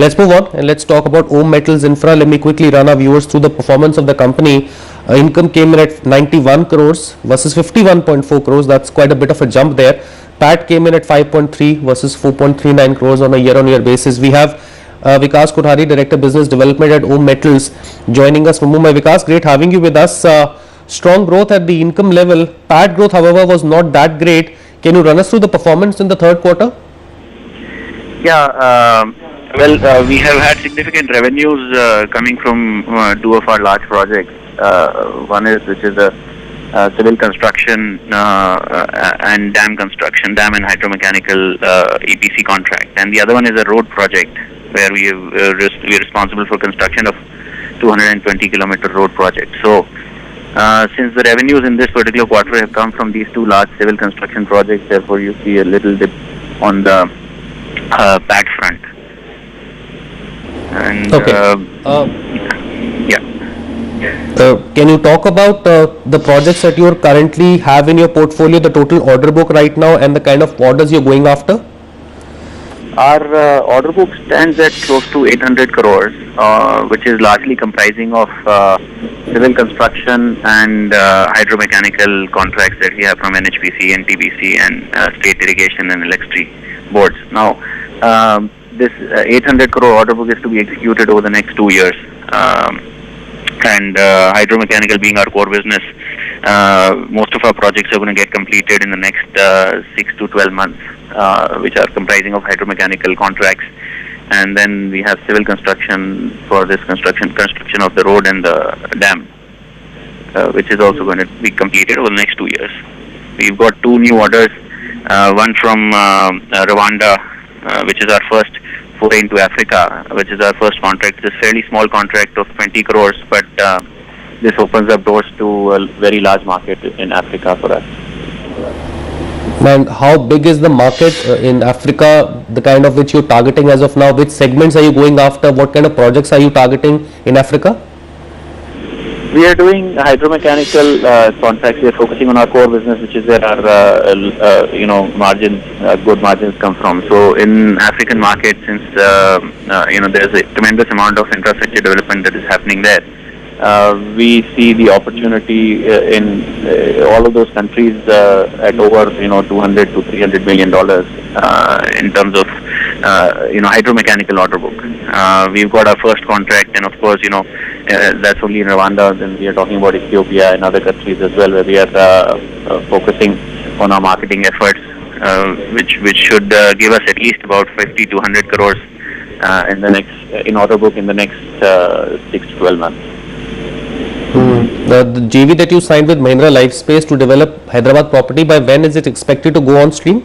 Let's move on and let's talk about OM Metals Infra. Let me quickly run our viewers through the performance of the company. Income came in at 91 crores versus 51.4 crores. That's quite a bit of a jump there. PAT came in at 5.3 versus 4.39 crores on a year-on-year basis. We have Vikas Kothari, Director Business Development at OM Metals, joining us from Mumbai. Vikas, great having you with us. Strong growth at the income level. PAT growth, however, was not that great. Can you run us through the performance in the third quarter? Yeah, we have had significant revenues coming from two of our large projects. One is which is a civil construction and dam construction, dam and hydromechanical EPC contract, and the other one is a road project where we are responsible for construction of 220-kilometer road project. So, since the revenues in this particular quarter have come from these two large civil construction projects, therefore you see a little dip on the PAT front. And okay. Yeah. Can you talk about the projects that you currently have in your portfolio, the total order book right now, and the kind of orders you're going after? Our order book stands at close to 800 crores, which is largely comprising of civil construction and hydromechanical contracts that we have from NHPC, NTPC, and state irrigation and electricity boards. Now, this 800 crore order book is to be executed over the next 2 years. And hydromechanical being our core business, most of our projects are going to get completed in the next 6 to 12 months, which are comprising of hydromechanical contracts. And then we have civil construction for this construction of the road and the dam, which is also going to be completed over the next 2 years. We've got two new orders, one from Rwanda, which is our first foray into Africa, which is our first contract. It's a fairly small contract of 20 crores, but this opens up doors to a very large market in Africa for us. And how big is the market in Africa, the kind of which you're targeting as of now? Which segments are you going after? What kind of projects are you targeting in Africa? We are doing hydromechanical contracts. We are focusing on our core business, which is where our margins, good margins come from. So in African markets, since there's a tremendous amount of infrastructure development that is happening there, we see the opportunity in all of those countries at over 200 to 300 million dollars in terms of hydromechanical order book. We've got our first contract, and of course that's only in Rwanda. Then we are talking about Ethiopia and other countries as well, where we are focusing on our marketing efforts, which should give us at least about 50 to 100 crores in order book in the next 6 to 12 months. The JV that you signed with Mahindra Lifespace to develop Hyderabad property, by when is it expected to go on stream?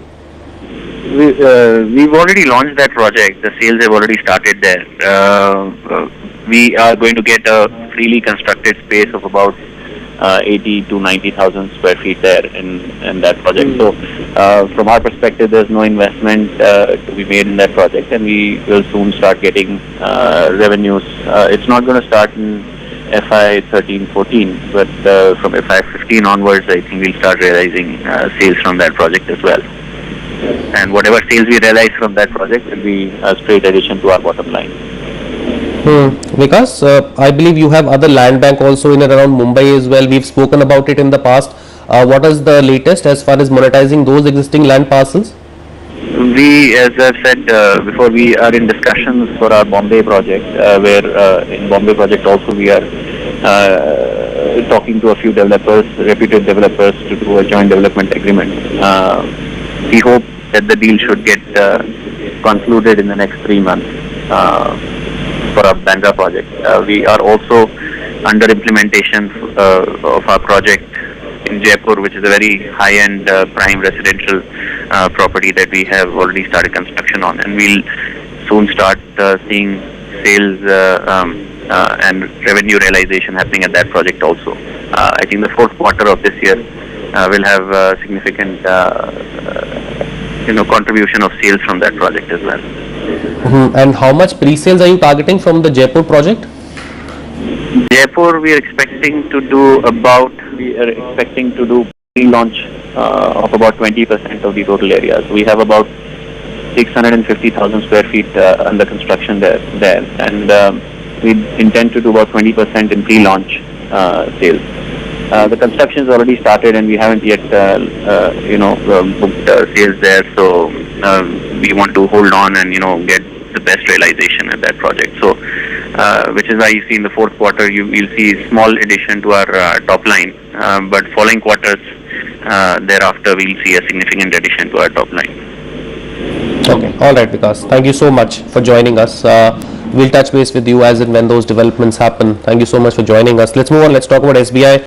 We've already launched that project. The sales have already started there. We are going to get a freely constructed space of about 80 to 90,000 square feet there in that project. So from our perspective, there's no investment to be made in that project, and we will soon start getting revenues. It's not going to start in FY 13-14, but from FY 15 onwards, I think we'll start realizing sales from that project as well. And whatever sales we realize from that project will be a straight addition to our bottom line. Vikas, I believe you have other land bank also in and around Mumbai as well. We've spoken about it in the past. What is the latest as far as monetizing those existing land parcels? We, as I've said before, we are in discussions for our Bombay project, where in Bombay project also we are talking to a few developers, reputed developers, to do a joint development agreement. We hope that the deal should get concluded in the next 3 months for our Bandra project. We are also under implementation of our project in Jaipur, which is a very high-end prime residential property that we have already started construction on, and we'll soon start seeing sales and revenue realization happening at that project also. I think the fourth quarter of this year will have significant contribution of sales from that project as well. And how much pre-sales are you targeting from the Jaipur project? Jaipur, we are expecting to do pre-launch of about 20% of the total area. So we have about 650,000 square feet under construction there. And we intend to do about 20% in pre-launch sales. The construction has already started, and we haven't yet, booked sales there. So we want to hold on and get the best realization at that project. So, which is why you see in the fourth quarter you'll see small addition to our top line, but following quarters thereafter we'll see a significant addition to our top line. Okay, all right, Vikas. Thank you so much for joining us. We'll touch base with you as and when those developments happen. Thank you so much for joining us. Let's move on. Let's talk about SBI.